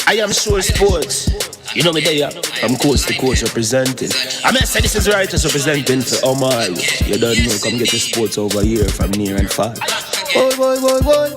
I am sure sports. You know me there, from coast to coast representing. I mean, I say this is righteous representing for Omar. You don't know, come get your sports over here from near and far. Boy, boy, boy, boy.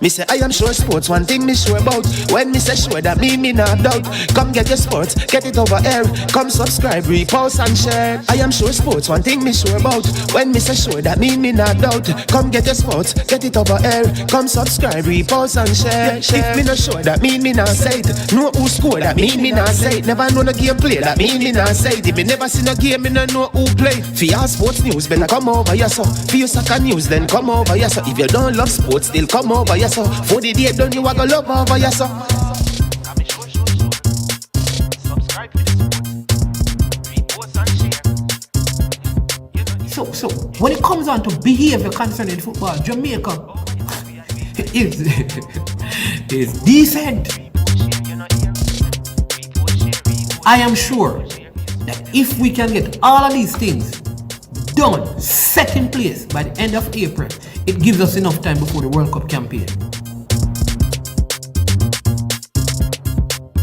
Me say I am sure sports, one thing me sure about. When me say sure, that mean me not doubt. Come get your sports, get it over here. Come subscribe, repost and share. I am sure sports, one thing me sure about. When me say sure, that mean me not doubt. Come get your sports, get it over here. Come subscribe, repost and share. If me not sure, that mean me not say it. Know who score, that mean me not say it. Never know the game play, that mean me not say it. If me never seen a game, me not know who play. For your sports news, better come over here so. For your soccer news, then come over here so. If you don't love sports, still come over here so. For the day done, you are gonna love over here so. So when it comes on to behavior concerning football, Jamaica is decent. I am sure that if we can get all of these things done, set in place by the end of April, it gives us enough time before the World Cup campaign.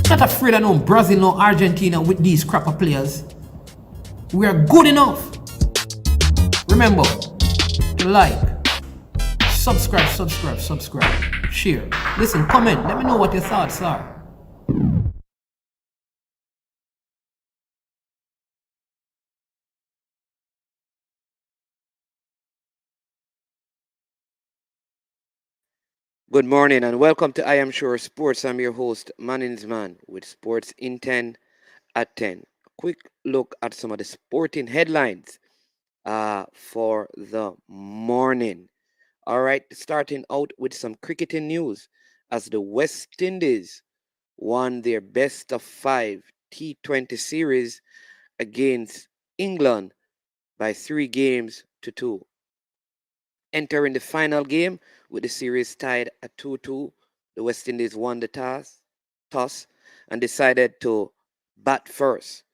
Not afraid of no Brazil, no Argentina with these crapper players. We are good enough. Remember to like, subscribe, share. Listen, comment. Let me know what your thoughts are. Good morning and welcome to I Am Sure Sports. I'm your host, Manningsman, with Sports in 10 at 10. A quick look at some of the sporting headlines for the morning. All right, starting out with some cricketing news as the West Indies won their best of 5 T20 series against England by 3 games to 2. Entering the final game with the series tied at 2-2, the West Indies won the toss and decided to bat first.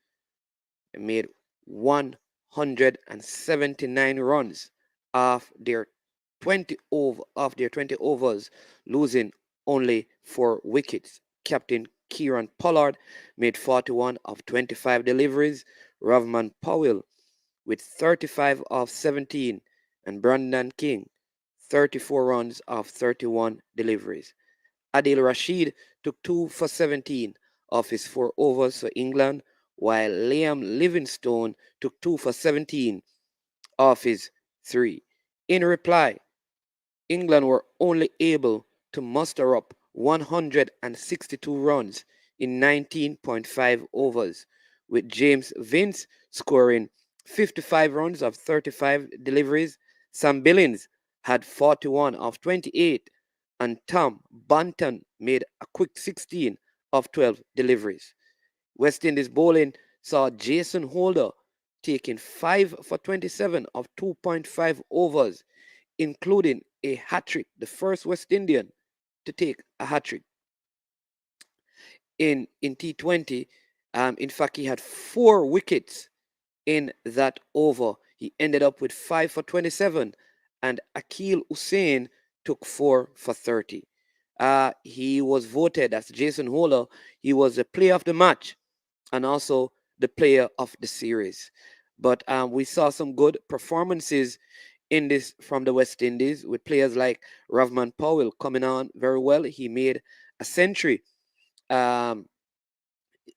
They made 179 runs off their 20 overs, losing only 4 wickets. Captain Kieran Pollard made 41 of 25 deliveries. Ravman Powell with 35 of 17, and Brandon King 34 runs of 31 deliveries. Adil Rashid took 2 for 17 of his 4 overs for England, while Liam Livingstone took 2 for 17 of his 3. In reply, England were only able to muster up 162 runs in 19.5 overs, with James Vince scoring 55 runs of 35 deliveries. Sam Billings had 41 of 28, and Tom Banton made a quick 16 of 12 deliveries. West Indies bowling saw Jason Holder taking 5 for 27 of 2.5 overs, including a hat-trick, the first West Indian to take a hat-trick in T20. In fact, he had 4 wickets in that over. He ended up with 5 for 27, and Akil Hussain took 4 for 30. He was voted as Jason Holder. He was the player of the match and also the player of the series. But we saw some good performances in this from the West Indies, with players like Ravman Powell coming on very well. He made a century in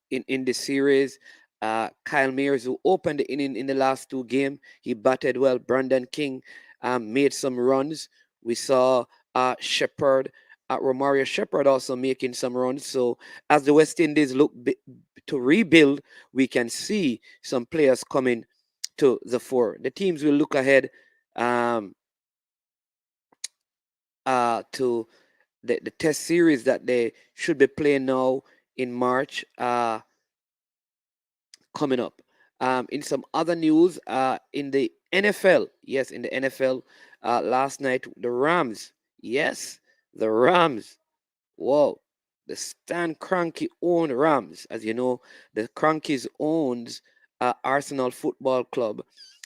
the series. Kyle Mears, who opened the inning in the last 2 games, he batted well. Brandon King made some runs. We saw Shepherd, Romario Shepherd also making some runs. So as the West Indies look to rebuild, we can see some players coming to the fore. The teams will look ahead to the test series that they should be playing now in March coming up. In some other news, in the NFL, last night, the Rams, whoa, the Stan Kroenke owned Rams. As you know, the Kroenkes owns Arsenal Football Club.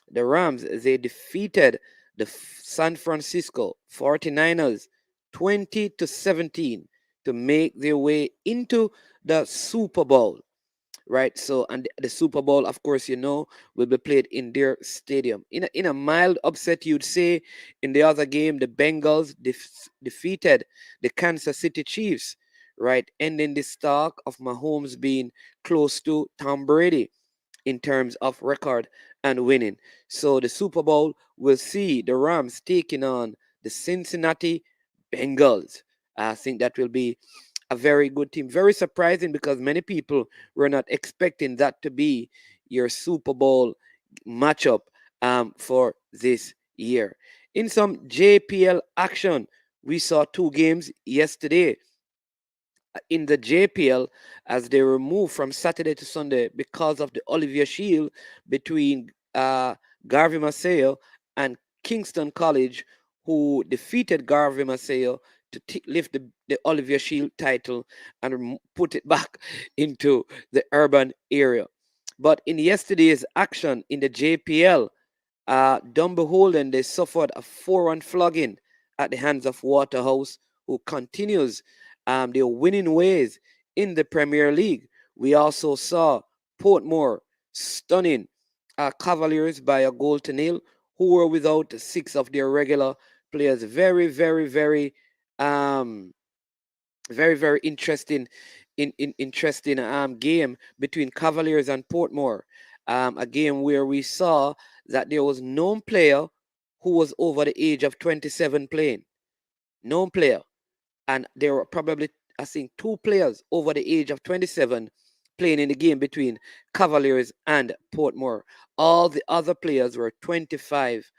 The Rams, they defeated the San Francisco 49ers 20-17 to make their way into the Super Bowl, right? So, and the Super Bowl, of course, will be played in their stadium. In a mild upset, you'd say. In the other game, the Bengals defeated the Kansas City Chiefs, right? Ending this talk of Mahomes being close to Tom Brady in terms of record and winning. So the Super Bowl will see the Rams taking on the Cincinnati Bengals. I think that will be a very good team. Very surprising because many people were not expecting that to be your Super Bowl matchup for this year. In some JPL action, we saw two games yesterday in the JPL as they were moved from Saturday to Sunday because of the Olivier Shield between Garvey Maceo and Kingston College, who defeated Garvey Maceo to lift the Olivier Shield title and put it back into the urban area. But in yesterday's action in the JPL, down beholden, they suffered a 4-1 flogging at the hands of Waterhouse, who continues their winning ways in the Premier League. We also saw Portmore stunning Cavaliers by a goal to nil, who were without six of their regular players. Very, very, um, very interesting interesting game between Cavaliers and Portmore. A game where we saw that there was no player who was over the age of 27 playing. No player. And there were probably, I think, two players over the age of 27 playing in the game between Cavaliers and Portmore. All the other players were 25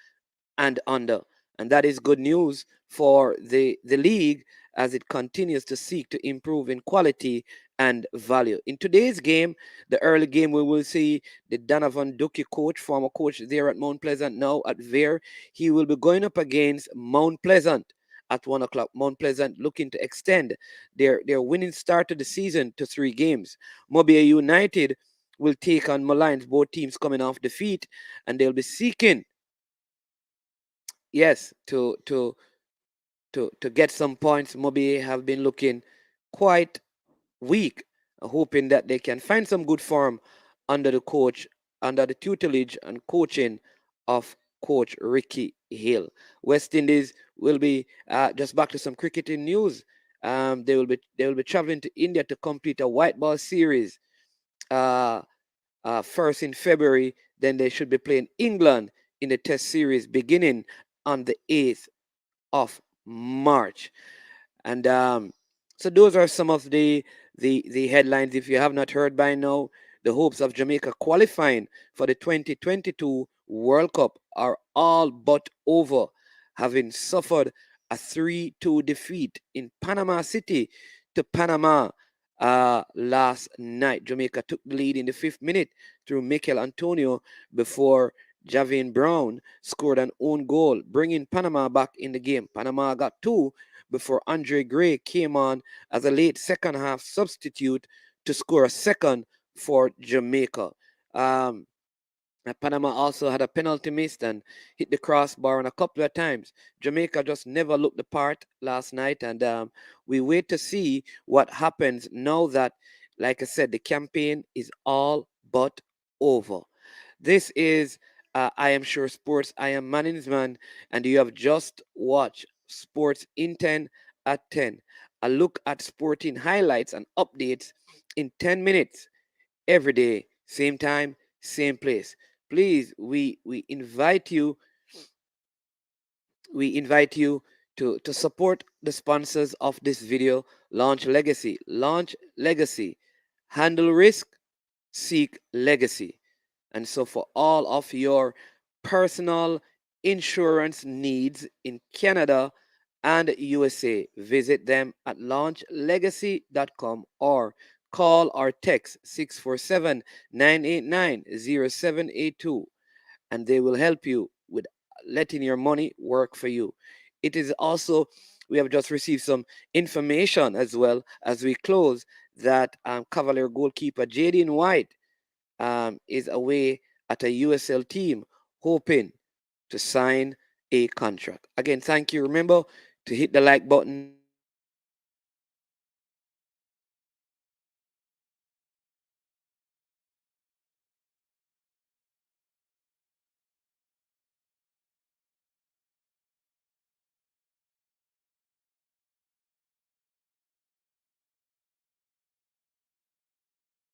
and under. And that is good news for the league as it continues to seek to improve in quality and value. In today's game, the early game, we will see the Donovan Ducky coach, former coach there at Mount Pleasant, now at Vere. He will be going up against Mount Pleasant at 1 o'clock. Mount Pleasant looking to extend their winning start of the season to 3 games. Mobile United will take on Malines, both teams coming off defeat, and they'll be seeking, yes, to get some points. Mobi have been looking quite weak, hoping that they can find some good form under the tutelage and coaching of Coach Ricky Hill. West Indies will be just back to some cricketing news. They will be traveling to India to complete a white ball series. First in February, then they should be playing England in the Test series beginning on the 8th of March. And so those are some of the headlines. If you have not heard by now, the hopes of Jamaica qualifying for the 2022 World Cup are all but over, having suffered a 3-2 defeat in Panama City to Panama last night. Jamaica took the lead in the 5th minute through Mikel Antonio before Javian Brown scored an own goal, bringing Panama back in the game. Panama got two before Andre Gray came on as a late second half substitute to score a second for Jamaica. Panama also had a penalty missed and hit the crossbar on a couple of times. Jamaica just never looked the part last night, and we wait to see what happens now that, like I said, the campaign is all but over. This is I Am Sure Sports. I am Manningsman, and you have just watched Sports in 10 at 10. A look at sporting highlights and updates in 10 minutes every day, same time, same place. Please, we invite you to support the sponsors of this video. Launch Legacy, handle risk, seek legacy. And so for all of your personal insurance needs in Canada and USA, visit them at launchlegacy.com or call or text 647-989-0782, and they will help you with letting your money work for you. It is also, we have just received some information as well as we close that Cavalier goalkeeper Jaden White is away at a USL team hoping to sign a contract. Again, thank you. Remember to hit the like button